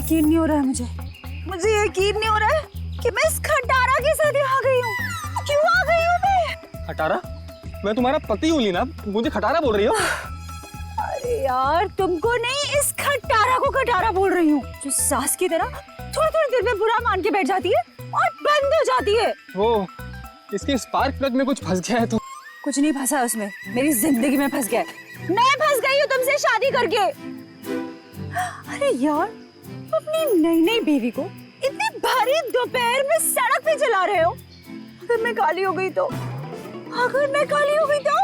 यकीन नहीं हो रहा है मुझे यकीन नहीं हो रहा है कि मैं इस खटारा के साथ यहाँ आ गई हूँ। क्यों आ गई हूँ मैं? खटारा? मैं तुम्हारा पति हूँ लीना, मुझे खटारा बोल रही हो? अरे यार तुमको नहीं, इस खटारा को खटारा बोल रही हूँ, जो सास की तरह थोड़ी थोड़ी देर में बुरा मान के बैठ जाती है और बंद हो जाती है। वो इसके स्पार्क प्लग में कुछ फंस गया है तो। कुछ नहीं फंसा उसमें, मेरी जिंदगी में फंस गया है। मैं फंस गई हूँ तुमसे शादी करके। अरे यार, अपनी नई नई बीवी को इतनी भारी दोपहर में सड़क पे चला रहे हो। अगर मैं काली हो गई तो, अगर मैं काली हो गई तो,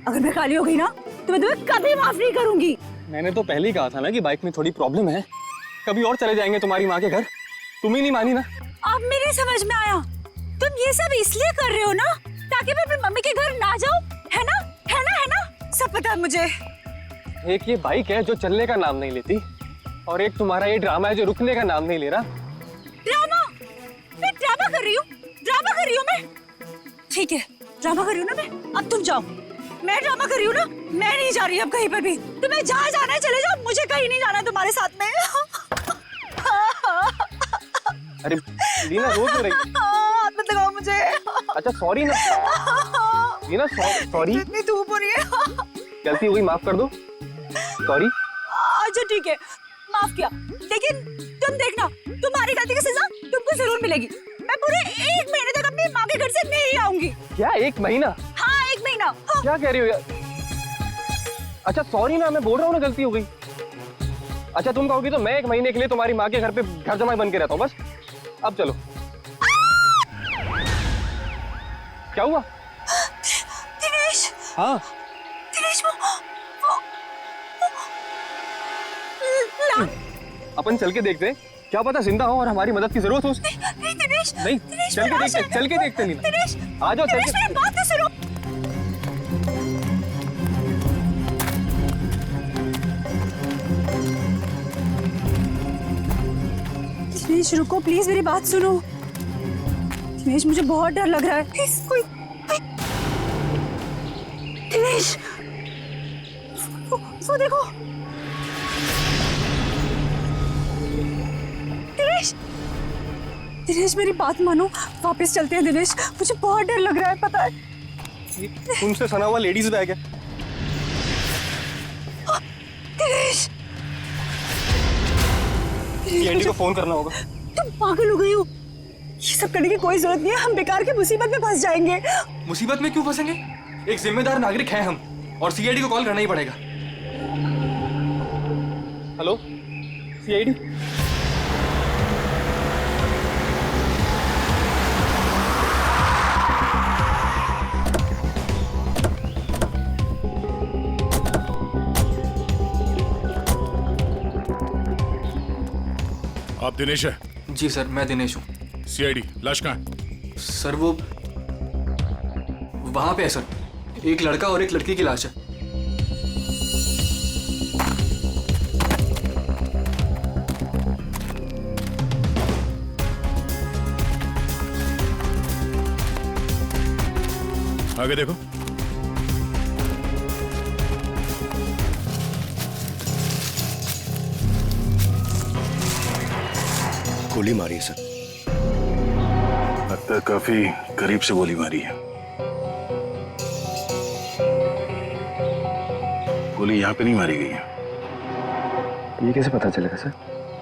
अगर मैं काली हो गई ना तो मैं तुम्हें कभी माफ नहीं करूंगी। मैंने तो पहले ही कहा था ना कि बाइक में थोड़ी प्रॉब्लम है, कभी और चले जाएंगे तुम्हारी माँ के घर। तुम ही नहीं मानी ना। अब मेरी समझ में आया, तुम ये सब इसलिए कर रहे हो ना ताकि मैं अपनी मम्मी के घर ना जाऊं, है ना? है ना? है ना? सब पता है मुझे। एक ये बाइक है जो चलने का नाम नहीं लेती, और एक तुम्हारा ये ड्रामा है जो रुकने का नाम नहीं ले रहा। ड्रामा? मैं ड्रामा कर रही हूँ? ड्रामा कर रही हूँ मैं? ठीक है, ड्रामा कर रही हूँ ना मैं। अब तुम जाओ। मैं ड्रामा कर रही हूँ ना, मैं नहीं जा रही अब कहीं पर भी। तुम्हें जहाँ जाना है चले जाओ, मुझे कहीं नहीं जाना तुम्हारे साथ में। अरे लीना रो क्यों रही है? हाथ मत लगाओ मुझे। अच्छा सॉरी ना लीना, सॉरी। इतनी धूप हो रही है। गलती हो गई, माफ कर दो। सॉरी। अच्छा ठीक है, माफ किया, लेकिन तुम देखना, तुम्हारी गलती की सजा तुमको जरूर मिलेगी। मैं पूरे 1 महीने तक अपनी माँ के घर से नहीं आऊंगी। क्या 1 महीना? हाँ 1 महीना। हाँ। क्या कह रही हो यार? अच्छा सॉरी ना, मैं बोल रहा हूँ ना गलती हो गई। अच्छा तुम कहोगी तो मैं 1 महीने के लिए तुम्हारी माँ के घर पे घर जमाई बन के रहता हूँ बस। अब चलो। क्या हुआ? दिनेश। हाँ दिनेश वो अपन चल के देखते हैं, क्या पता जिंदा हो और हमारी मदद की जरूरत हो उसकी। नहीं दिनेश, नहीं दिनेश, चल के देखते लीना। दिनेश, आ जाओ चल दिनेश के। मेरी बात तो सुनो। दिनेश रुको प्लीज, मेरी बात सुनो। दिनेश मुझे बहुत डर लग रहा है, प्लीज कोई। दिनेश वो देखो। दिनेश, दिनेश मेरी बात मानो, वापस चलते हैं दिनेश, मुझे बहुत डर लग रहा है पता है। तुमसे सना हुआ लेडीज बैग है। दिनेश, एंडी को फोन करना होगा। तुम पागल हो गई हो, ये सब करने की कोई जरूरत नहीं है, हम बेकार की मुसीबत में फंस जाएंगे। मुसीबत में क्यों फंसेंगे? एक जिम्मेदार नागरिक हैं हम, और सीआईडी को कॉल करना ही पड़ेगा। Hello CID. आप दिनेश है? जी सर, मैं दिनेश हूँ। सीआईडी, लाश कहाँ है? सर वो वहां पे है सर, एक लड़का और एक लड़की की लाश है। आगे देखो। गोली मारी है सर। लगता है काफी करीब से गोली मारी है। गोली यहाँ पे नहीं मारी गई है। ये कैसे पता चलेगा सर?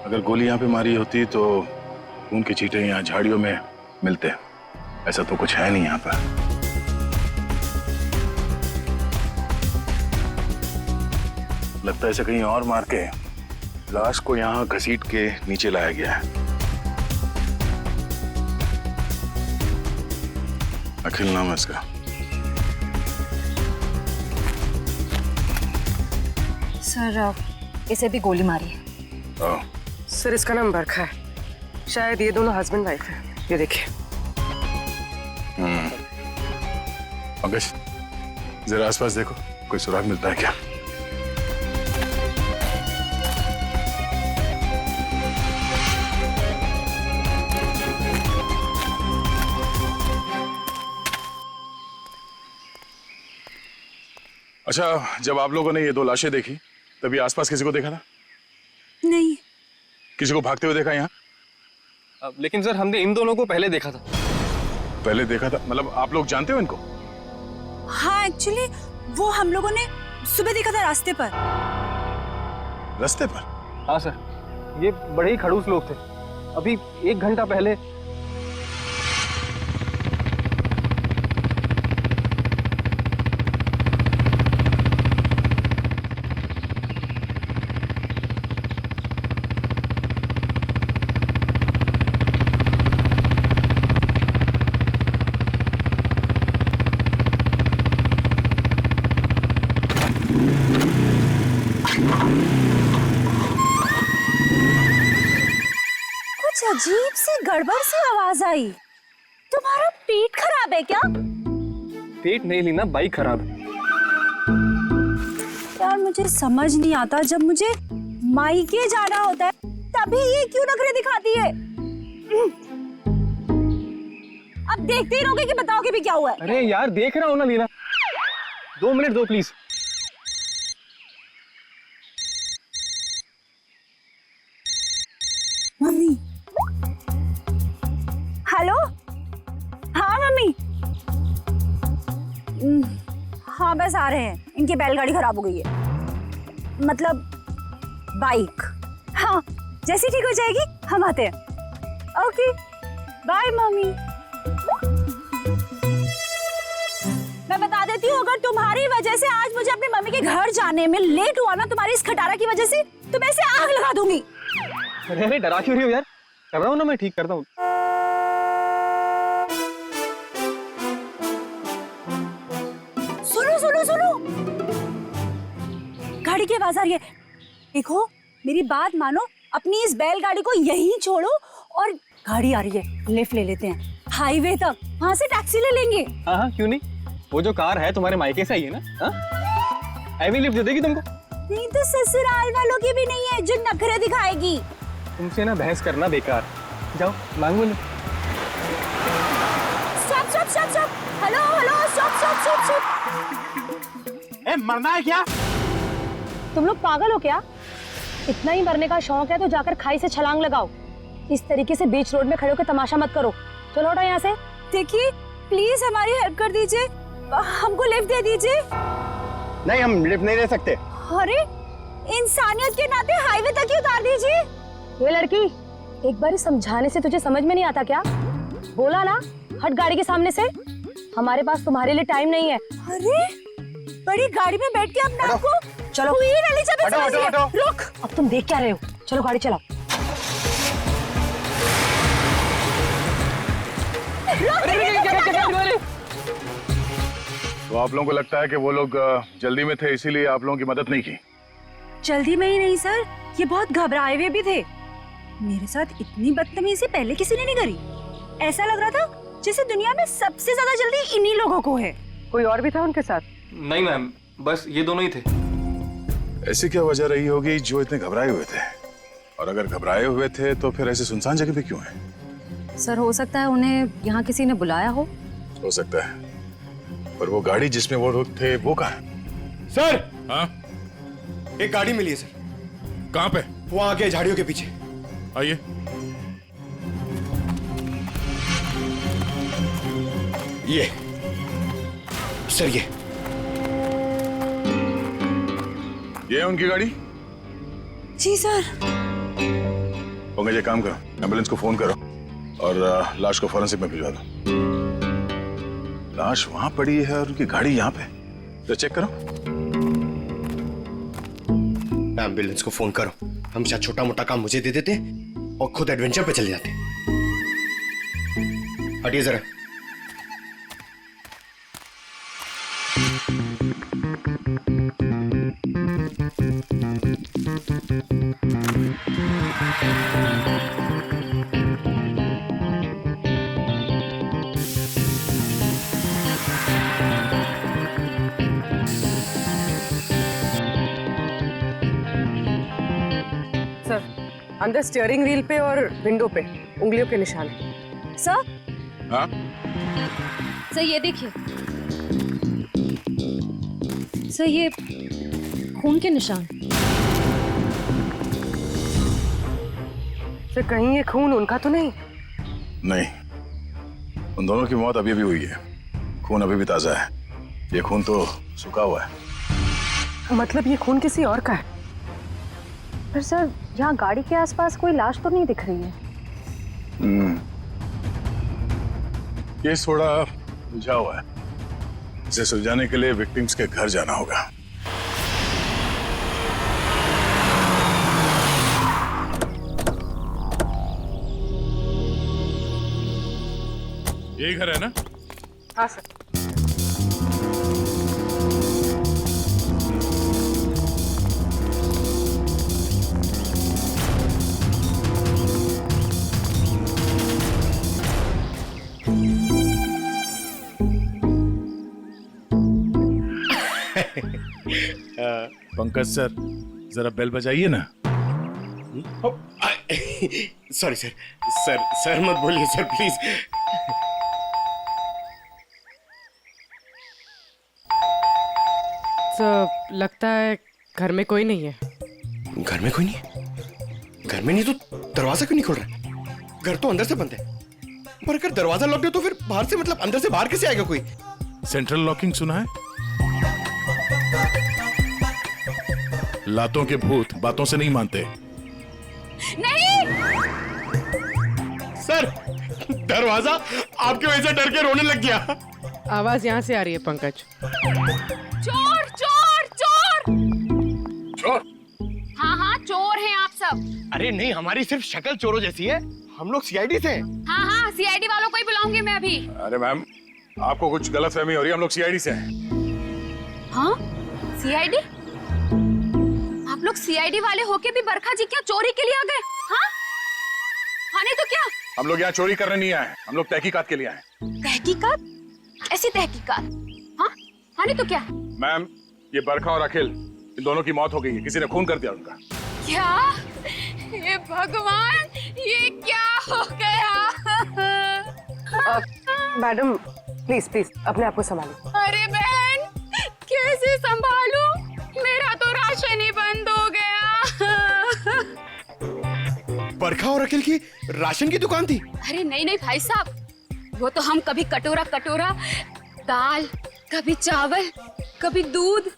अगर गोली यहाँ पे मारी होती तो खून के छींटे यहाँ झाड़ियों में मिलते। ऐसा तो कुछ है नहीं यहाँ पर। लगता है इसे कहीं और मार के लाश को यहाँ घसीट के नीचे लाया गया है। अखिल नाम है इसका। सर इसे भी गोली मारी है। ओह, सर इसका नाम बरखा है, शायद ये दोनों हस्बैंड वाइफ है। ये देखिए। पंकज जरा आसपास देखो, कोई सुराग मिलता है क्या? अच्छा, जब आप लोगों ने ये 2 लाशें देखी तभी आसपास किसी को देखा था? नहीं, किसी को भागते हुए देखा यहाँ? लेकिन सर हमने इन दोनों को पहले देखा था। पहले देखा था मतलब आप लोग जानते हो इनको? हाँ एक्चुअली वो हम लोगों ने सुबह देखा था रास्ते पर। रास्ते पर? हाँ सर, ये बड़े ही खड़ूस लोग थे। अभी 1 घंटा पहले। कुछ अजीब सी गड़बड़ सी आवाज आई। तुम्हारा पेट खराब है क्या? पेट नहीं ली ना, बाइक खराब है। यार मुझे समझ नहीं आता, जब मुझे मायके जाना होता है तभी ये क्यों नखरे दिखाती है? अब देखते ही रहोगे कि बताओगे भी क्या हुआ है? अरे यार देख रहा हूँ ना लीना, 2 मिनट दो प्लीज। मम्मी। हेलो। हाँ मम्मी। हाँ बस आ रहे हैं, इनकी बैलगाड़ी खराब हो गई है, मतलब बाइक। हाँ जैसी ठीक हो जाएगी हम आते हैं। Okay bye mummy. मैं बता देती हूँ, अगर तुम्हारी वजह से आज मुझे अपनी मम्मी के घर जाने में लेट हुआ ना, तुम्हारी इस खटारा की वजह से, तो मैं इसे आग लगा दूंगी। अरे अरे डरा क्यों रही हो यार? कर रहा हूँ ना, मैं ठीक करता हूँ। सुनो सुनो सुनो, गाड़ी की आवाज आ रही है। देखो मेरी बात मानो, अपनी इस बैलगाड़ी को यहीं छोड़ो और गाड़ी आ रही है, लिफ्ट ले लेते हैं हाईवे तक, वहां से टैक्सी ले लेंगे। हाँ हाँ क्यों नहीं, वो जो कार है तुम्हारे मायके से आई है ना, हाँ एवी लिफ्ट दे देगी तुमको। नहीं तो ससुराल वालों की भी नहीं है जो नखरे दिखाएगी। तुमसे ना बहस करना बेकार, जाओ मांगो lift. Stop stop stop stop, hello hello stop stop stop stop. ए, मरना है क्या? तुम लोग पागल हो क्या? इतना ही मरने का शौक है तो जाकर खाई से छलांग लगाओ। इस तरीके से बीच रोड में खड़े होकर तमाशा मत करो। चलो हटो यहाँ से। देखिए प्लीज हमारी हेल्प कर दीजिए, हमको लिफ्ट दे दीजिए। नहीं, हम लिफ्ट नहीं दे सकते। अरे इंसानियत के नाते हाईवे तक ही उतार दीजिए। ये लड़की, एक बार समझाने से तुझे समझ में नहीं आता क्या? बोला ना हट गाड़ी के सामने से। हमारे पास तुम्हारे लिए टाइम नहीं है। अरे बड़ी गाड़ी में बैठ के अपने आप को चलो हुई वाली जगह हटो, हटो, हटो। रुक। अब तुम देख क्या रहे हो? चलो गाड़ी चलाओ। तो आप लोगों को लगता है कि वो लोग जल्दी में थे इसीलिए आप लोगों की मदद नहीं की? जल्दी में ही नहीं सर, ये बहुत घबराए हुए भी थे। मेरे साथ इतनी बदतमीजी पहले किसी ने नहीं करी। ऐसा लग रहा था जैसे दुनिया में सबसे ज्यादा जल्दी इन्हीं लोगों को है। कोई और भी था उनके साथ? नहीं मैम, बस ये दोनों ही थे। ऐसी क्या वजह रही होगी जो इतने घबराए हुए थे? और अगर घबराए हुए थे तो फिर ऐसे सुनसान जगह पे क्यों है? सर हो सकता है उन्हें यहाँ किसी ने बुलाया हो सकता है, पर वो गाड़ी जिसमें वो लोग थे वो कहाँ है? सर, हाँ एक गाड़ी मिली है सर, कहाँ पे? वो आगे झाड़ियों के पीछे। आइए। ये सर, ये है उनकी गाड़ी? जी सर। पंकज एक काम करो, एम्बुलेंस को फोन करो और लाश को फॉरेंसिक में भिजवा दो। लाश वहां पड़ी है और उनकी गाड़ी यहाँ पे, तो चेक करो। एम्बुलेंस को फोन करो। हम शायद छोटा मोटा काम मुझे दे देते और खुद एडवेंचर पे चले जाते। हटिए जरा। सर, अंदर स्टीयरिंग व्हील पे और विंडो पे उंगलियों के निशान हैं। सर हाँ सर ये देखिए सर, ये खून के निशान। तो कहीं ये खून उनका तो नहीं? नहीं, उन दोनों की मौत अभी भी हुई है। खून अभी भी ताजा है। ये खून तो सूखा हुआ है। मतलब ये खून किसी और का है? पर सर, यहाँ गाड़ी के आसपास कोई लाश तो नहीं दिख रही है। केस थोड़ा उलझा हुआ है। इसे सुलझाने के लिए विक्टिम्स के घर जाना होगा। यही घर है ना? हाँ सर। पंकज सर, जरा बेल बजाइए ना। सॉरी सर, सर मत बोलिए सर प्लीज। तो लगता है घर में कोई नहीं है। घर में कोई नहीं है? घर में नहीं तो दरवाजा क्यों नहीं खोल रहा? घर तो अंदर से बंद है, पर अगर दरवाजा लॉक है तो फिर बाहर से, मतलब अंदर से बाहर कैसे आएगा कोई? सेंट्रल लॉकिंग सुना है? लातों के भूत बातों से नहीं मानते। नहीं, सर, दरवाजा आपकी वजह से डर के रोने लग गया। आवाज यहाँ से आ रही है पंकज। चोर चोर चोर! चोर? हाँ हाँ, चोर हैं आप सब। अरे नहीं, हमारी सिर्फ शक्ल चोरों जैसी है। हम लोग सीआईडी से हैं। हाँ हाँ, सीआईडी वालों को ही बुलाऊंगी मैं अभी। अरे मैम, आपको कुछ गलतफहमी हो रही है। हम लोग सीआईडी से हैं। हाँ, सीआईडी? आप लोग सीआईडी वाले होके भी बरखा जी क्या चोरी के लिए आ गए? हाँ हाँ, नहीं तो क्या? हम लोग यहाँ चोरी करने नहीं आए, हम लोग तहकीकात के लिए आए। तहकीकात? ऐसी तहकीकात? हाँ हाँ, नहीं तो क्या? मैम, ये बरखा और अखिल, इन दोनों की मौत हो गई है। किसी ने खून कर दिया उनका। क्या? ये भगवान, ये क्या हो गया? मैडम प्लीज प्लीज अपने आप को संभालो। अरे बहन, कैसे संभालूं? मेरा तो राशन ही बंद हो गया। बरखा और अखिल की राशन की दुकान थी? अरे नहीं नहीं भाई साहब, वो तो हम कभी कटोरा कटोरा दाल, कभी चावल, कभी दूध,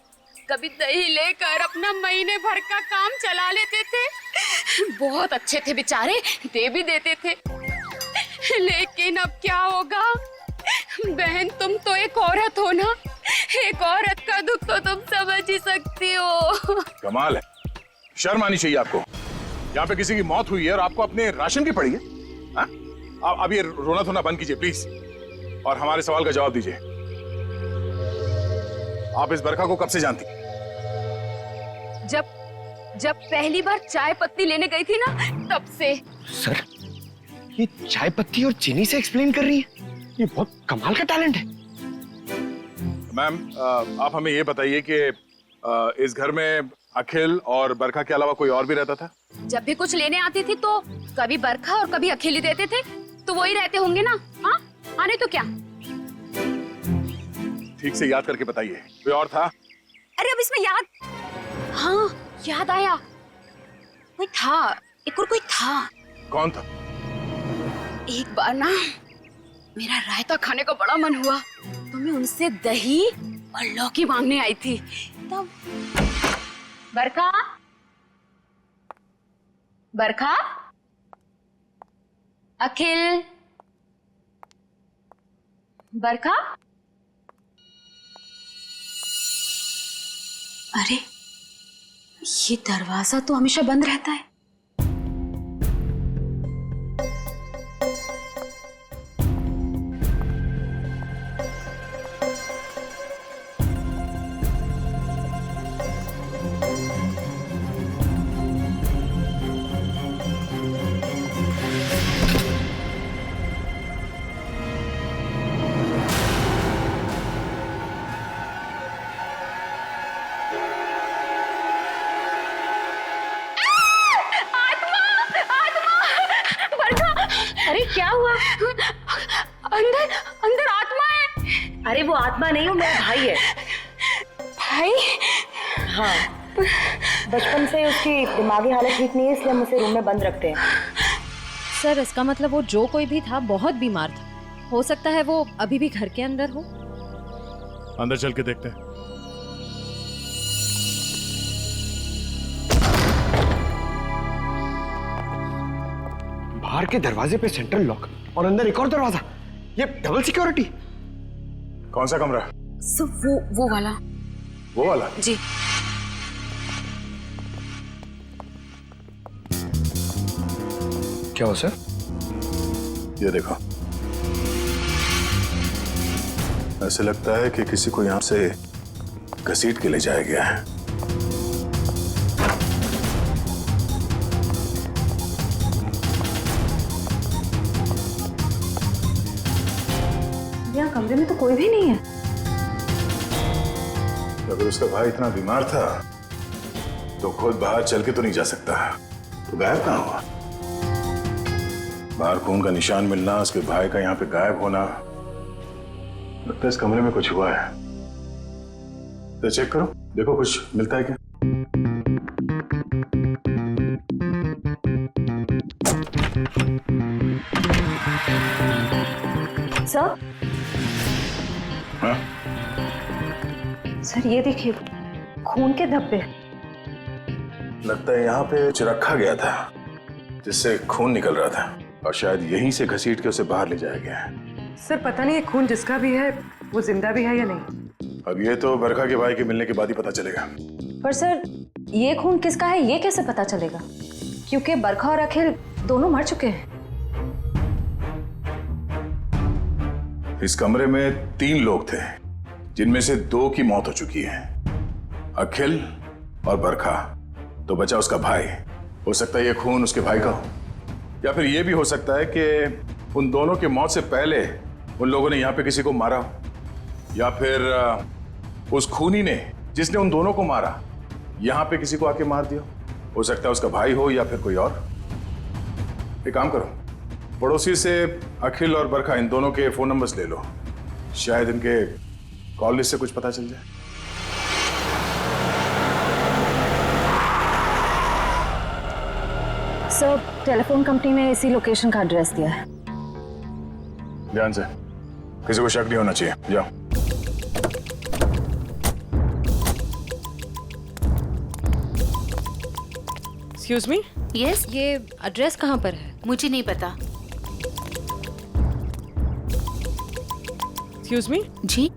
कभी दही लेकर अपना महीने भर का काम चला लेते थे। बहुत अच्छे थे बेचारे, दे भी देते थे। लेकिन अब क्या होगा? बहन, तुम तो एक औरत हो ना, एक औरत का दुख तो तुम समझ ही सकती हो। कमाल है, शर्म आनी चाहिए आपको। यहाँ पे किसी की मौत हुई है और आपको अपने राशन की पड़ी है। हाँ? अब ये रोना धोना बंद कीजिए प्लीज, और हमारे सवाल का जवाब दीजिए। आप इस बरखा को कब से जानती? जब पहली बार चाय पत्ती लेने गई थी ना, तब से। सर, ये चाय पत्ती और चीनी से एक्सप्लेन कर रही है? ये बहुत कमाल का टैलेंट है। मैम, आप हमें ये बताइए कि इस घर में अखिल और बरखा के अलावा कोई और भी रहता था? जब भी कुछ लेने आती थी तो कभी बरखा और कभी अखिल ही देते थे, तो वही रहते होंगे ना। हाँ हाँ, नहीं तो क्या? ठीक से याद करके बताइए, कोई और था? अरे अब इसमें याद, हाँ याद आया, कोई था, एक और कोई था। कौन था? एक बार ना मेरा रायता खाने का बड़ा मन हुआ, तो मैं उनसे दही और लौकी मांगने आई थी। तब बरखा, बरखा, अखिल, बरखा। अरे ये दरवाजा तो हमेशा बंद रहता है। अरे क्या हुआ? अंदर अंदर आत्मा है। अरे वो आत्मा नहीं, वो मेरा भाई है। भाई? हाँ, बचपन से उसकी दिमागी हालत ठीक नहीं है, इसलिए हम उसे रूम में बंद रखते हैं। सर इसका मतलब वो जो कोई भी था बहुत बीमार था। हो सकता है वो अभी भी घर के अंदर हो। अंदर चल के देखते हैं। बाहर के दरवाजे पे सेंट्रल लॉक और अंदर एक और दरवाजा, ये डबल सिक्योरिटी। कौन सा कमरा? वो वाला। वो वाला? जी। क्या हो सर? ये देखो, ऐसे लगता है कि किसी को यहां से घसीट के ले जाया गया है। यहाँ कमरे में तो कोई भी नहीं है। अगर उसका भाई इतना बीमार था तो खुद बाहर चल के तो नहीं जा सकता, तो गायब कहाँ हुआ? बाहर खून का निशान मिलना, उसके भाई का यहाँ पे गायब होना, लगता है इस कमरे में कुछ हुआ है। तो चेक करो, देखो कुछ मिलता है क्या। सर, हाँ? सर ये देखिए, खून के धब्बे। लगता है यहाँ पे कुछ रखा गया था जिससे खून निकल रहा था और शायद यहीं से घसीट के उसे बाहर ले जाया गया है। सर पता नहीं ये खून जिसका भी है वो जिंदा भी है या नहीं। अब ये तो बरखा के भाई के मिलने के बाद ही पता चलेगा। पर सर ये खून किसका है ये कैसे पता चलेगा, क्योंकि बरखा और अखिल दोनों मर चुके हैं। इस कमरे में 3 लोग थे जिनमें से 2 की मौत हो चुकी है, अखिल और बरखा। तो बचा उसका भाई। हो सकता है ये खून उसके भाई का हो, या फिर ये भी हो सकता है कि उन दोनों की मौत से पहले उन लोगों ने यहाँ पे किसी को मारा हो, या फिर उस खूनी ने जिसने उन दोनों को मारा यहाँ पे किसी को आके मार दिया। हो सकता है उसका भाई हो या फिर कोई और। एक काम करो, पड़ोसी से अखिल और बरखा इन दोनों के फोन नंबर्स ले लो, शायद इनके कॉल लिस्ट से कुछ पता चल जाए। सर टेलीफोन कंपनी ने इसी लोकेशन का एड्रेस दिया है। ध्यान से, किसी को शक नहीं होना चाहिए। जाओ। Excuse me. यस, ये एड्रेस कहाँ पर है? मुझे नहीं पता। Excuse me. जी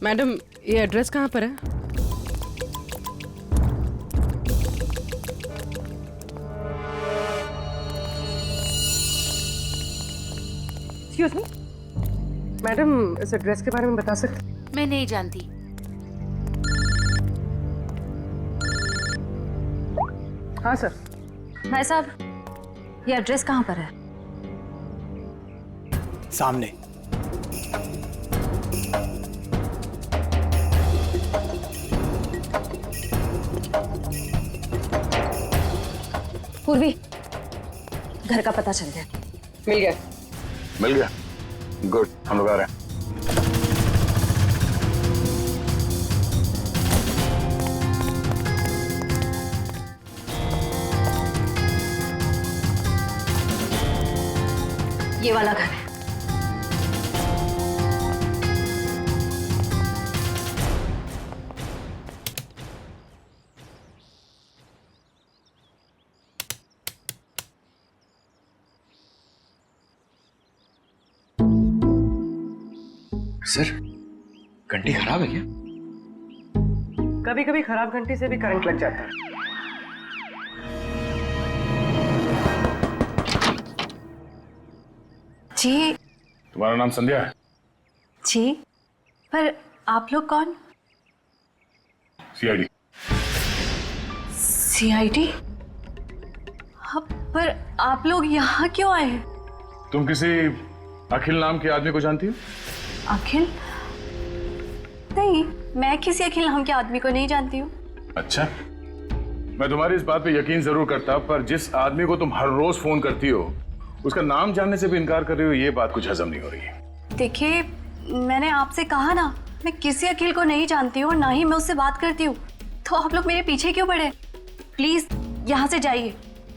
मैडम, ये एड्रेस कहाँ पर है? एक्सक्यूज मी मैडम, इस एड्रेस के बारे में बता सकते? मैं नहीं जानती। हाँ सर। भाई साहब, ये एड्रेस कहाँ पर है? सामने। पूर्वी, घर का पता चल गया। मिल गया। मिल गया? गुड, हम लोग आ रहे हैं। ये वाला घर है। सर, घंटी खराब है क्या? कभी कभी खराब घंटी से भी करंट लग जाता है। जी। तुम्हारा नाम संध्या है? जी, पर आप लोग कौन? सीआईडी। सीआईडी? पर आप लोग यहाँ क्यों आए हैं? तुम किसी अखिल नाम के आदमी को जानती हो? अखिल? नहीं, मैं किसी अखिल नाम के आदमी को नहीं जानती हूँ। अच्छा, मैं तुम्हारी इस बात पे यकीन जरूर करता, पर जिस आदमी को तुम हर रोज फोन करती हो उसका नाम जानने से भी इनकार कर रही हो, ये बात कुछ हजम नहीं हो रही। देखिए, मैंने आपसे कहा ना, मैं किसी अखिल को नहीं जानती हूँ और ना ही मैं उससे बात करती हूँ, तो आप लोग मेरे पीछे क्यों पड़े? प्लीज यहाँ से जाइए।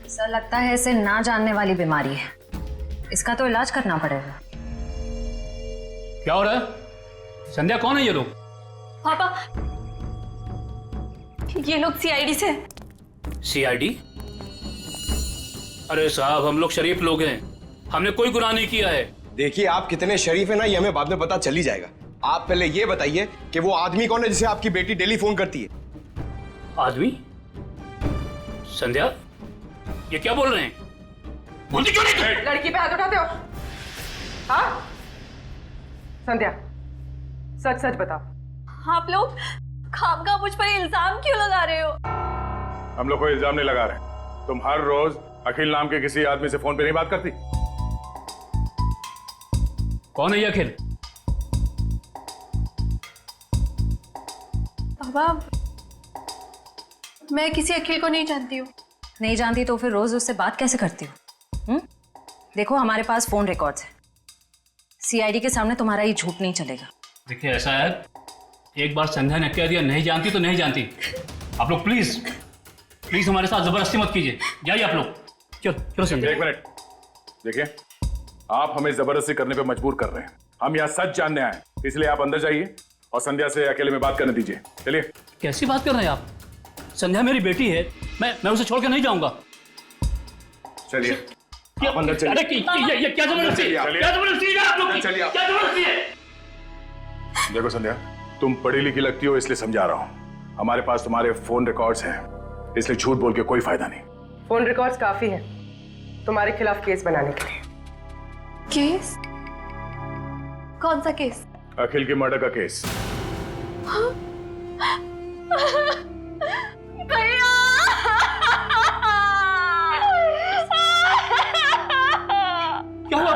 सर लगता है इसे ना जानने वाली बीमारी है। इसका तो इलाज करना पड़ेगा। क्या हो रहा है? संध्या, कौन है ये लोग? पापा, ये लोग सीआईडी से। सीआईडी? अरे साहब, हम लोग शरीफ लोग हैं, हमने कोई गुनाह नहीं किया है। देखिए, आप कितने शरीफ है ना, ये हमें बाद में पता चल ही जाएगा। आप पहले ये बताइए कि वो आदमी कौन है जिसे आपकी बेटी डेली फोन करती है? आदमी? संध्या, ये क्या बोल रहे हैं? बोलती क्यों नहीं? लड़की पे हाथ उठाते हो? हाँ संध्या, सच सच बताओ। आप लोग खामखा मुझ पर इल्जाम क्यों लगा रहे हो? हम लोग कोई इल्जाम नहीं लगा रहे। तुम हर रोज अखिल नाम के किसी आदमी से फोन पे नहीं बात करती? कौन है ये अखिल? पापा, मैं किसी अखिल को नहीं जानती हूँ। नहीं जानती तो फिर रोज उससे बात कैसे करती हो? देखो, हमारे पास फोन रिकॉर्ड्स है। सीआईडी के सामने तुम्हारा ये झूठ नहीं चलेगा। देखिए, ऐसा है, एक बार संध्या ने कह दिया नहीं जानती तो नहीं जानती। आप लोग प्लीज हमारे साथ जबरदस्ती मत कीजिए। जाइए आप लोग। चलो संध्या। एक मिनट, देखिए, आप हमें जबरदस्ती करने पे मजबूर कर रहे हैं। हम यहाँ सच जानने आए, इसलिए आप अंदर जाइए और संध्या से अकेले में बात करने दीजिए। चलिए। कैसी बात कर रहे हैं आप? संध्या मेरी बेटी है, मैं उसे छोड़ के नहीं जाऊंगा। चलिए, आप अंदर चलिए। अरे ये क्या जबरदस्ती है? क्या जबरदस्ती है आप लोग की? चलिए। क्या जबरदस्ती है? देखो संध्या, तुम पढ़ी लिखी लगती हो, इसलिए समझा रहा हूँ। हमारे पास तुम्हारे फोन रिकॉर्ड्स हैं, इसलिए झूठ बोल के कोई फायदा नहीं। फोन रिकॉर्ड्स काफी है तुम्हारे खिलाफ केस बनाने के लिए। केस? कौन सा केस? अखिल की मर्डर का केस। भैया! क्या हुआ?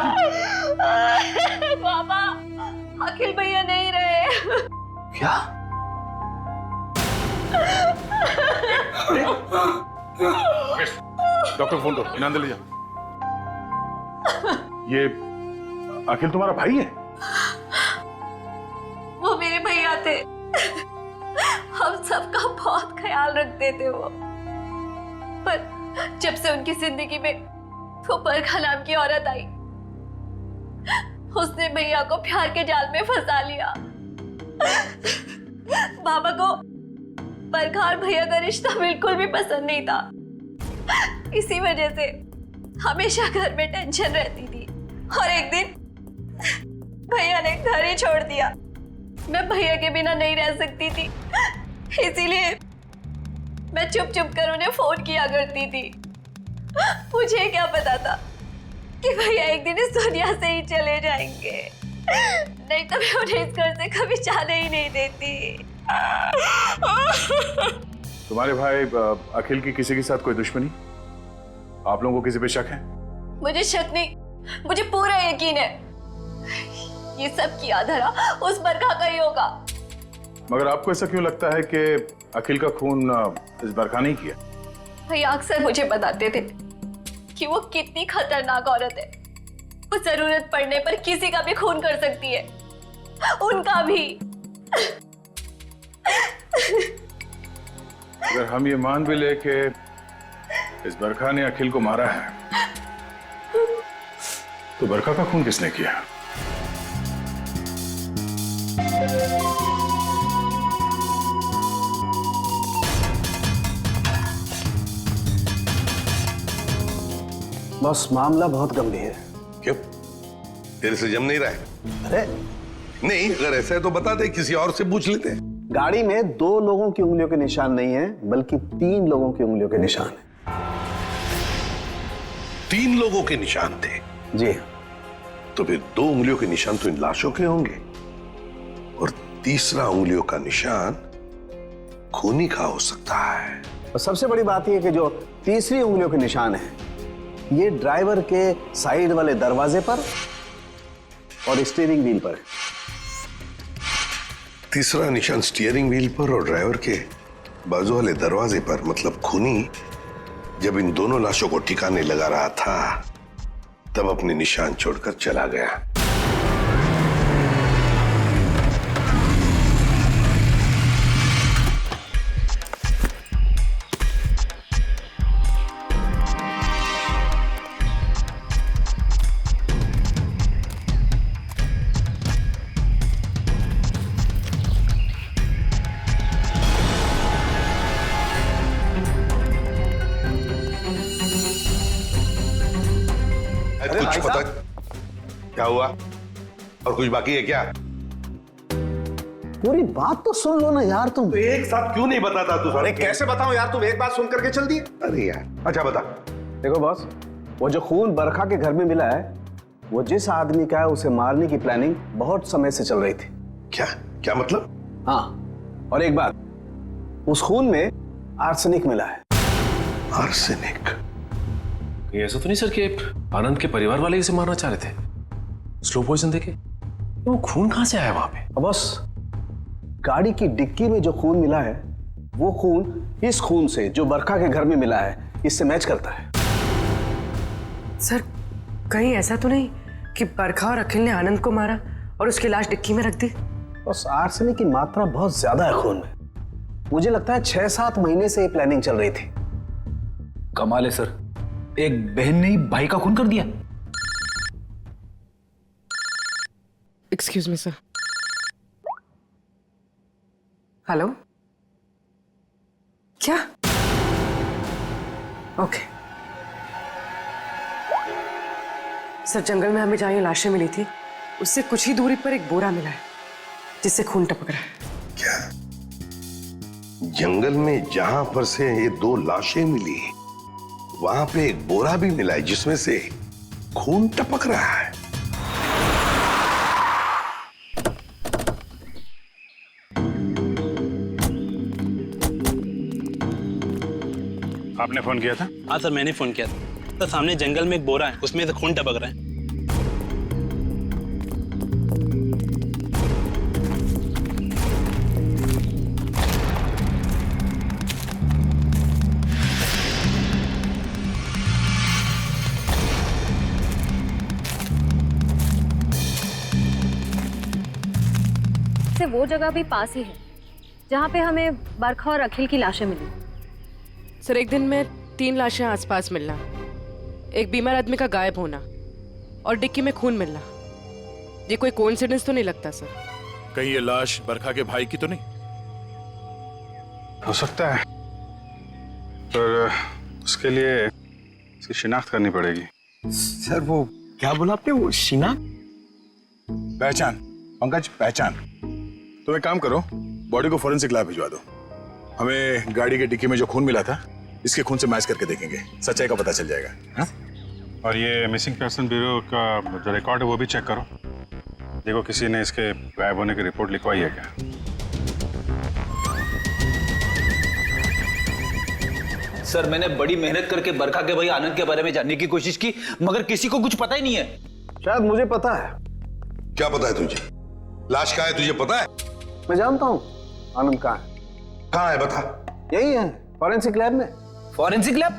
पापा, अखिल भैया नहीं रहे। क्या? डॉक्टर फोन दो, इन्हें अंदर ले जाओ। ये अखिल तुम्हारा भाई है? वो मेरे भैया थे। हम सबका बहुत ख्याल रखते थे वो। पर जब से उनकी जिंदगी में वो बरखा नाम की औरत आई, उसने भैया को प्यार के जाल में फंसा लिया। बाबा को बरखा और भैया का रिश्ता बिल्कुल भी पसंद नहीं था। इसी वजह से हमेशा घर में टेंशन रहती थी। और एक दिन भैया ने घर ही छोड़ दिया। मैं भैया के बिना नहीं रह सकती थी, इसीलिए मैं चुप चुप कर उन्हें फोन किया करती थी। मुझे क्या पता था कि भैया एक दिन इस दुनिया से ही चले जाएंगे, नहीं तो मैं उन्हें इस घर से कभी जाने ही नहीं देती। तुम्हारे भाई अखिल की किसी के साथ कोई दुश्मनी? आप लोगों को किसी पे शक है? मुझे शक नहीं, मुझे पूरा यकीन है ये सब किया धरा उस बरखा का ही होगा। मगर आपको ऐसा क्यों लगता है कि अखिल का खून इस बरखा नहीं किया? भैया अक्सर मुझे बताते थे कि वो कितनी खतरनाक औरत है। वो जरूरत पड़ने पर किसी का भी खून कर सकती है, उनका भी। अगर हम ये मान भी ले कि इस बरखा ने अखिल को मारा है, तो बरखा का खून किसने किया? बस मामला बहुत गंभीर है। क्यों? तेरे से जम नहीं रहा है? अरे नहीं, अगर ऐसा है तो बता दे, किसी और से पूछ लेते हैं। गाड़ी में 2 लोगों की उंगलियों के निशान नहीं है, बल्कि 3 लोगों की उंगलियों के निशान है। 3 लोगों के निशान थे? जी। तो फिर 2 उंगलियों के निशान तो इन लाशों के होंगे, और तीसरा उंगलियों का निशान खूनी का हो सकता है। और सबसे बड़ी बात यह कि जो तीसरी उंगलियों के निशान है, ये ड्राइवर के साइड वाले दरवाजे पर और स्टीयरिंग व्हील पर है। तीसरा निशान स्टीयरिंग व्हील पर और ड्राइवर के बाजू वाले दरवाजे पर, मतलब खूनी जब इन दोनों लाशों को ठिकाने लगा रहा था, तब अपने निशान छोड़कर चला गया। कुछ भाई पता साहब। क्या हुआ और कुछ बाकी है क्या? पूरी बात तो सुन लो ना यार तुम। तो एक साथ क्यों नहीं बताता तू? अरे कैसे बताऊं यार, तुम एक बात सुन करके चल दिए। अरे यार, अच्छा बता। देखो बॉस, वो जो खून बरखा के घर में मिला है, वो जिस आदमी का है उसे मारने की प्लानिंग बहुत समय से चल रही थी। क्या क्या मतलब? हाँ, और एक बात, उस खून में आर्सेनिक मिला है। आर्सेनिक? ये ऐसा तो नहीं सर कि आनंद के परिवार वाले इसे मारना चाह रहे थे? स्लो पॉइजन देके वो खून कहां से आया वहां पे? बॉस, गाड़ी की डिक्की में जो खून मिला है, वो खून इस खून से जो बरखा के घर में मिला है, इससे मैच करता है। सर, कहीं ऐसा तो नहीं कि बरखा और अखिल ने आनंद को मारा और उसकी लाश डिक्की में रख दी? बस आर्सेनिक की मात्रा बहुत ज्यादा है खून में। मुझे लगता है 6-7 महीने से ये प्लानिंग चल रही थी। कमाल है सर, एक बहन ने ही भाई का खून कर दिया। Excuse me sir. हेलो, क्या? ओके सर, जंगल में हमें जहां ये लाशें मिली थी, उससे कुछ ही दूरी पर एक बोरा मिला है जिससे खून टपक रहा है। क्या जंगल में जहां पर से ये 2 लाशें मिली, वहां पे एक बोरा भी मिला है जिसमें से खून टपक रहा है? आपने फोन किया था? हाँ सर, मैंने फोन किया था। तो सामने जंगल में एक बोरा है, उसमें से खून टपक रहा है। से वो जगह भी पास ही है जहाँ पे हमें बरखा और अखिल की लाशें मिली। सर, एक दिन में 3 लाशें आसपास मिलना, एक बीमार आदमी का गायब होना और डिक्की में खून मिलना, ये कोई कोइंसिडेंस तो नहीं लगता सर? कहीं ये लाश बरखा के भाई की तो नहीं? हो सकता है, पर उसके लिए इसकी शिनाख्त करनी पड़ेगी। सर वो क्या बोला आपने, वो शिनाख्त? पहचान पंकज, पहचान। तो एक काम करो, बॉडी को फॉरेंसिक लैब भिजवा दो। हमें गाड़ी के डिक्की में जो खून मिला था, इसके खून से मैच करके देखेंगे, सच्चाई का पता चल जाएगा। हा? और ये मिसिंग पर्सन ब्यूरो का जो रिकॉर्ड है वो भी चेक करो, देखो किसी ने इसके गायब होने की रिपोर्ट लिखवाई है क्या। सर, मैंने बड़ी मेहनत करके बरखा के भाई आनंद के बारे में जानने की कोशिश की, मगर किसी को कुछ पता ही नहीं है। शायद मुझे पता है। क्या पता है तुझे? लाश कहाँ है तुझे पता है? मैं जानता हूँ आनंद कहाँ है। कहाँ है बता? यही है, फॉरेंसिक लैब में। Forensic lab?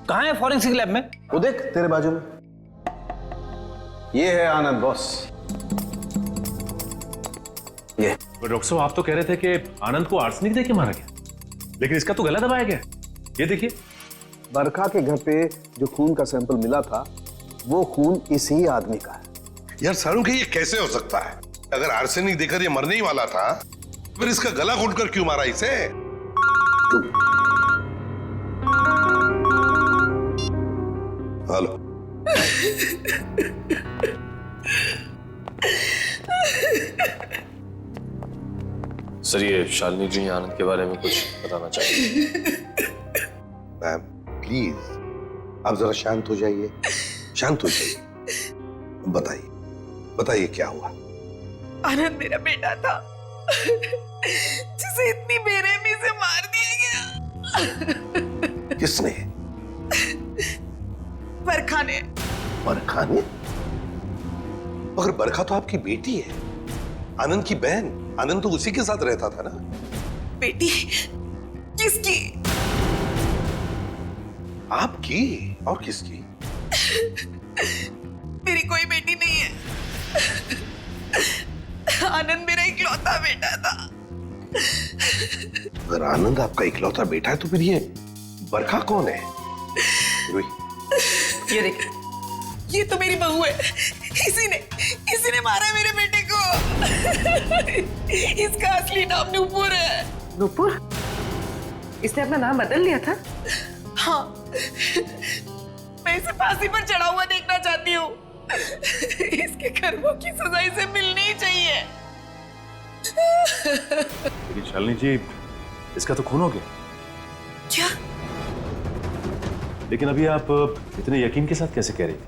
कहाँ है फॉरेंसिक लैब में? वो देख तेरे बाजू में, ये है आनंद बॉस। ये डॉक्टर साहब, आप तो कह रहे थे कि आनंद को आर्सेनिक देके मारा गया, लेकिन इसका तो गला दबाया गया। ये देखिए, बरखा के घर पे जो खून का सैंपल मिला था, वो खून इसी आदमी का है। यार सारुण, ये कैसे हो सकता है? अगर आर्सेनिक देकर ये मरने ही वाला था, फिर इसका गला घोंटकर क्यों मारा इसे? हेलो। सर ये शालिनी जी आनंद के बारे में कुछ बताना चाहिए। मैम प्लीज आप जरा शांत हो जाइए, शांत हो जाइए। बताइए बताइए क्या हुआ? आनंद मेरा बेटा था जिसे इतनी बेरहमी से मार दिया गया। किसने? बरखा ने। बरखा ने? मगर बरखा तो आपकी बेटी है, आनंद की बहन। आनंद तो उसी के साथ रहता था ना। बेटी? किसकी? आपकी और किसकी? मेरी कोई बेटी नहीं है। आनंद मेरा इकलौता बेटा था। अगर आनंद आपका इकलौता बेटा है तो फिर ये बरखा कौन है? ये देख, ये तो मेरी बहू है। इसी ने मारा है मेरे बेटे को। इसका असली नाम नूपुर है। इसने अपना नाम बदल लिया था? हाँ, मैं मैं इसे फांसी पर चढ़ा हुआ देखना चाहती हूँ। इसके कर्मों की सजा इसे मिलनी ही चाहिए। लेकिन शालिनी जी, इसका तो खून हो गया। क्या? लेकिन अभी आप इतने यकीन के साथ कैसे कह रही थी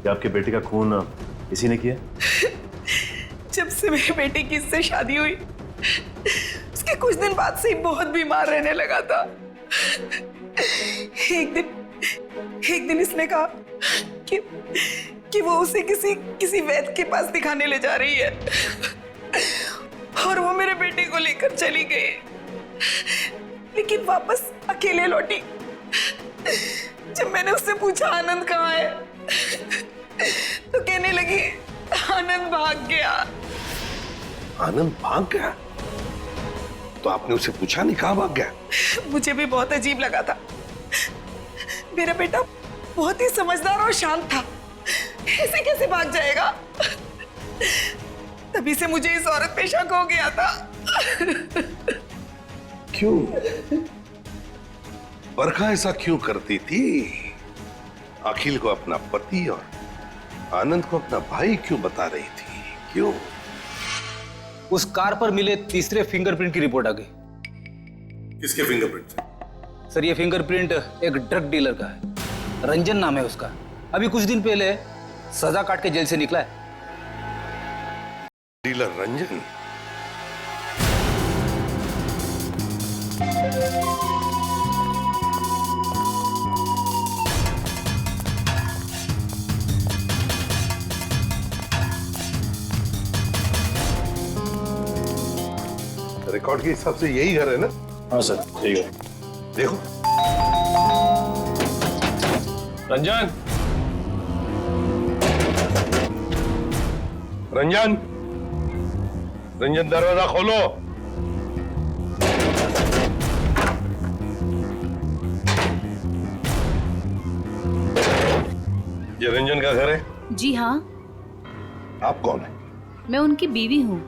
कि आपके बेटे का खून इसी ने किया? जब से मेरे बेटे की इससे शादी हुई, उसके कुछ दिन बाद से ही बहुत बीमार रहने लगा था। एक दिन इसने कहा कि वो उसे किसी वैद्य के पास दिखाने ले जा रही है, और वो मेरे बेटे को लेकर चली गई, लेकिन वापस अकेले लौटी। जब मैंने उससे पूछा आनंद कहाँ है, तो कहने लगी आनंद भाग गया। आनंद भाग गया? तो आपने उसे पूछा नहीं कहाँ भाग गया? मुझे भी बहुत अजीब लगा था। मेरा बेटा बहुत ही समझदार और शांत था, ऐसे कैसे भाग जाएगा? तभी से मुझे इस औरत पे शक हो गया था। क्यों? बरखा ऐसा क्यों करती थी? अखिल को अपना पति और आनंद को अपना भाई क्यों बता रही थी? क्यों? उस कार पर मिले तीसरे फिंगरप्रिंट की रिपोर्ट आ गई। किसके फिंगरप्रिंट? सर, ये फिंगरप्रिंट एक ड्रग डीलर का है। रंजन नाम है उसका। अभी कुछ दिन पहले सजा काट के जेल से निकला है। डीलर रंजन? रिकॉर्ड के हिसाब से यही घर है ना? हाँ सर, यही है। देखो रंजन, रंजन, रंजन दरवाजा खोलो। ये रंजन का घर है? जी हाँ। आप कौन है? मैं उनकी बीवी हूँ।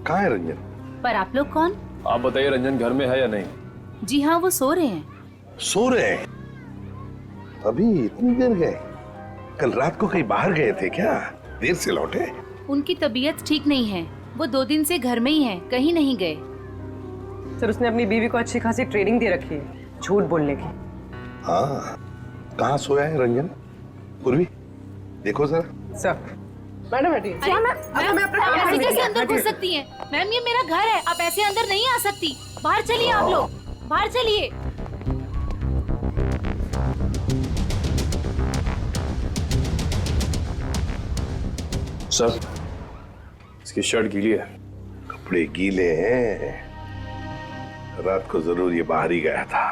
कहाँ है रंजन? पर आप लोग कौन? आप बताइए, रंजन घर में है या नहीं? जी हाँ, वो सो रहे हैं। सो रहे हैं? अभी इतनी देर गए? कल रात को कहीं बाहर गए थे क्या? देर से लौटे? उनकी तबीयत ठीक नहीं है, वो 2 दिन से घर में ही हैं, कहीं नहीं गए। सर, उसने अपनी बीवी को अच्छी खासी ट्रेनिंग दे रखी है झूठ बोलने की। हाँ, कहाँ सोया है रंजन? पूर्वी, देखो जरा। सर, मैडम बैठिए। आप ऐसे कैसे अंदर घुस सकती हैं? मैम, ये मेरा घर है, आप ऐसे अंदर नहीं आ सकती। बाहर चलिए आप लोग, बाहर चलिए। सर, इसकी शर्ट गीली है। कपड़े गीले हैं? रात को जरूर ये बाहर ही गया था।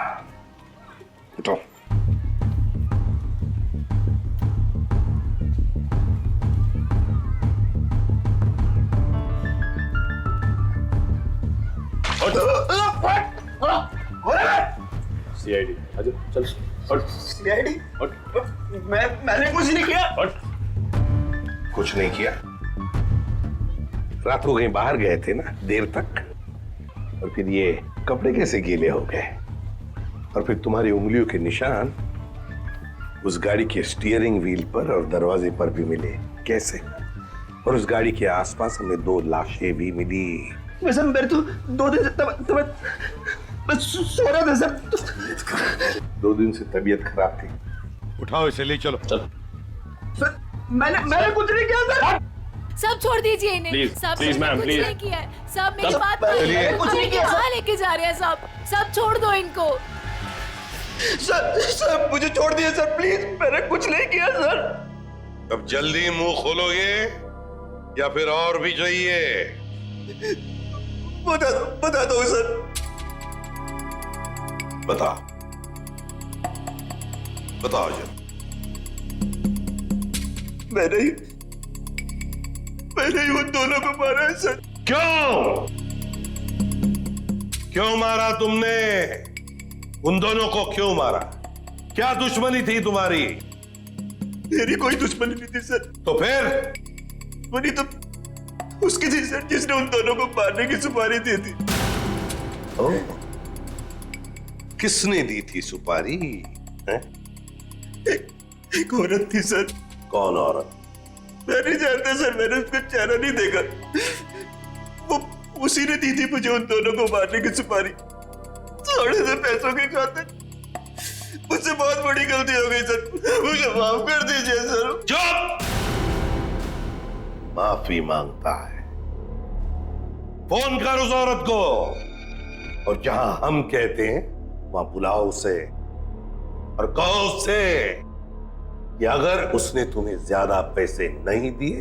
उठो। सीआईडी, आजा, चल। सीआईडी? मैंने कुछ नहीं किया। कुछ नहीं किया? रात को कहीं बाहर गए थे ना देर तक, और फिर ये कपड़े कैसे गीले हो गए? और फिर तुम्हारी उंगलियों के निशान उस गाड़ी के स्टीयरिंग व्हील पर और दरवाजे पर भी मिले, कैसे? और उस गाड़ी के आसपास हमें 2 लाशें भी मिली। वैसे मेरे तो 2 दिन से मैं सो रहा था सर। 2 दिन से तबीयत खराब थी। उठाओ इसे, ले चलो। चल। सर, मैंने कुछ नहीं किया सर। सब छोड़ दीजिए इन्हें। प्लीज, सब प्लीज मैम, कुछ प्लीज। नहीं किया है। सब मेरी सब बात चलिए। कुछ नहीं किया। कहाँ लेके जा रहे हैं? सब छोड़ दो इनको। सर मुझे छोड़ दिए सर, प्लीज। मैंने कुछ नहीं किया सर। अब जल्दी मुंह खोलोगे या फिर और भी चाहिए? बता दो सर। बताओ, बताओ जल्दी। मैंने ही उन दोनों को मारा है सर। क्यों मारा तुमने? उन दोनों को क्यों मारा? क्या दुश्मनी थी तुम्हारी? मेरी कोई दुश्मनी नहीं थी सर। तो फिर? दुश्मनी तो उसकी थी सर, जिसने उन दोनों को मारने की सुपारी दी थी। किसने दी थी सुपारी? एक औरत थी सर। कौन औरत? मैं नहीं जानता सर, मैंने उसका चेहरा नहीं देखा। वो उसी ने दी थी मुझे उन दोनों को मारने की सुपारी, थोड़े से पैसों के खातिर। मुझसे बहुत बड़ी गलती हो गई सर, मुझे माफ कर दीजिए सर। चुप! माफी मांगता है? फोन कर उस औरत को, और जहां हम कहते हैं वहां बुलाओ उसे और कहो उससे कि अगर उसने तुम्हें ज्यादा पैसे नहीं दिए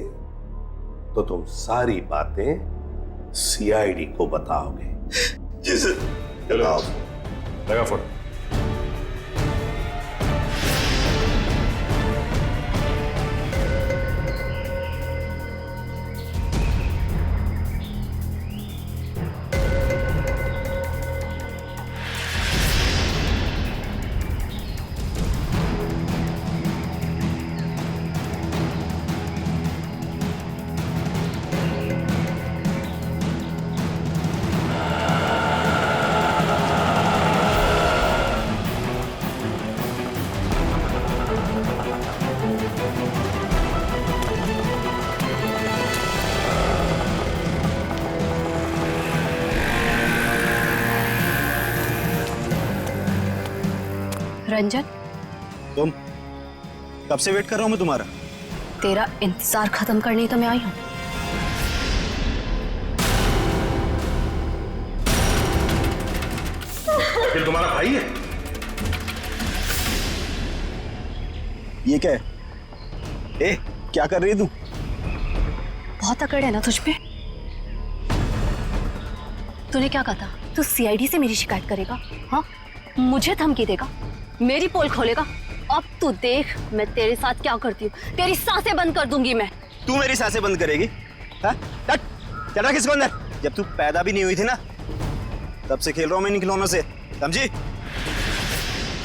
तो तुम सारी बातें सीआईडी को बताओगे। जी सर। चलो लगा फोन। रंजन, तुम? कब से वेट कर रहा हूं मैं तुम्हारा। तेरा इंतजार खत्म करने ही तो मैं आई हूं। फिर तुम्हारा भाई है? ये क्या है? ए, क्या कर रही है तू? बहुत अकड़ है ना तुझ पे। तूने क्या कहा था? तू सीआईडी से मेरी शिकायत करेगा? हाँ, मुझे धमकी देगा, मेरी पोल खोलेगा। अब तू देख मैं तेरे साथ क्या करती हूँ। तेरी सांसें बंद कर दूंगी मैं। तू मेरी सांसें बंद करेगी? चला किसको अंदर? जब तू पैदा भी नहीं हुई थी ना, तब से खेल रहा हूं मैं इन खिलौनों से, समझी?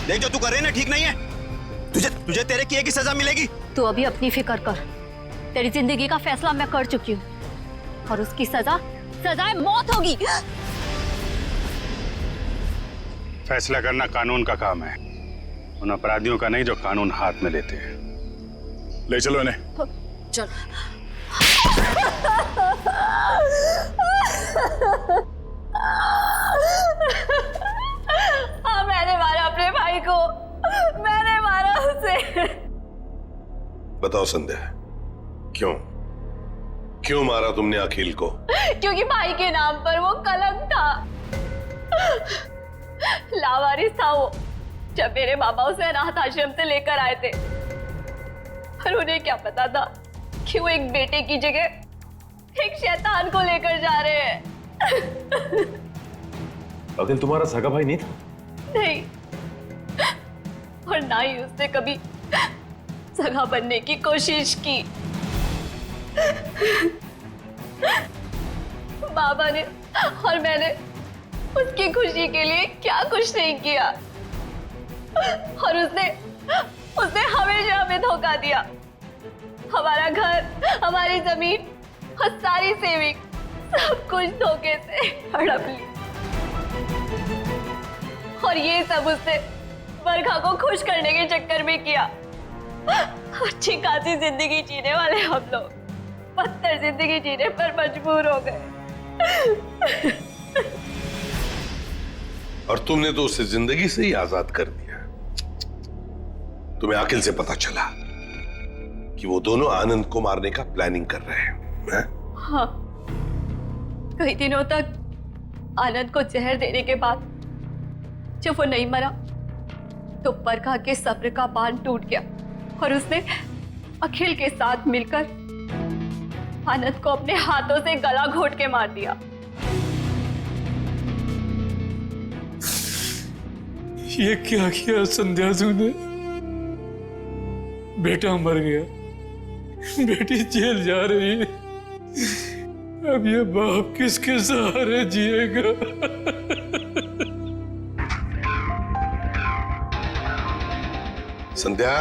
देख जो तू कर रही है ना ठीक नहीं है। तुझे तेरे किए की सजा मिलेगी। तू अभी अपनी फिक्र कर। तेरी जिंदगी का फैसला मैं कर चुकी हूँ और उसकी सजा मौत होगी। फैसला करना कानून का काम है, उन अपराधियों का नहीं जो कानून हाथ में लेते हैं। ले चलो इन्हें। चल। हाँ, मैंने मारा अपने भाई को, मैंने मारा उसे। बताओ संध्या, क्यों मारा तुमने अखिल को? क्योंकि भाई के नाम पर वो कलंक था। लावारिस था वो। जब मेरे बाबा उसे अनाथ आश्रम से लेकर आए थे, पर उन्हें क्या पता था कि वो एक बेटे की जगह एक शैतान को लेकर जा रहे हैं। अखिल तुम्हारा सगा भाई नहीं था? नहीं, और ना ही उसने कभी सगा बनने की कोशिश की। बाबा ने और मैंने उसकी खुशी के लिए क्या कुछ नहीं किया, और उसने हमेशा हमें धोखा दिया। हमारा घर, हमारी जमीन और सारी सेविंग, सब कुछ धोखे से हड़प ली। और ये सब उसने बरखा को खुश करने के चक्कर में किया। अच्छी खासी जिंदगी जीने वाले हम लोग बदतर जिंदगी जीने पर मजबूर हो गए। और तुमने तो उसे जिंदगी से ही आजाद कर दिया। तुम्हें अखिल से पता चला कि वो दोनों आनंद को मारने का प्लानिंग कर रहे हैं। हाँ, कई दिनों तक आनंद को जहर देने के बाद जब वो नहीं मरा तो बरखा के सब्र का बांध टूट गया और उसने अखिल के साथ मिलकर आनंद को अपने हाथों से गला घोट के मार दिया। ये क्या किया संध्या तूने? बेटा मर गया, बेटी जेल जा रही है, अब ये बाप किसके सहारे जिएगा? संध्या,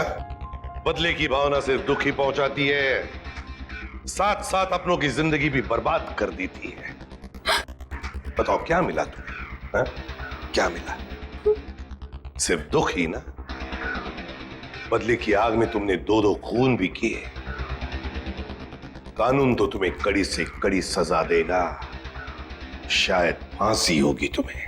बदले की भावना सिर्फ दुख ही पहुंचाती है, साथ साथ अपनों की जिंदगी भी बर्बाद कर देती है। बताओ क्या मिला तुम्हें? क्या मिला? सिर्फ दुख ही ना? बदले की आग में तुमने 2-2 खून भी किए। कानून तो तुम्हें कड़ी से कड़ी सजा देगा, शायद फांसी होगी तुम्हें।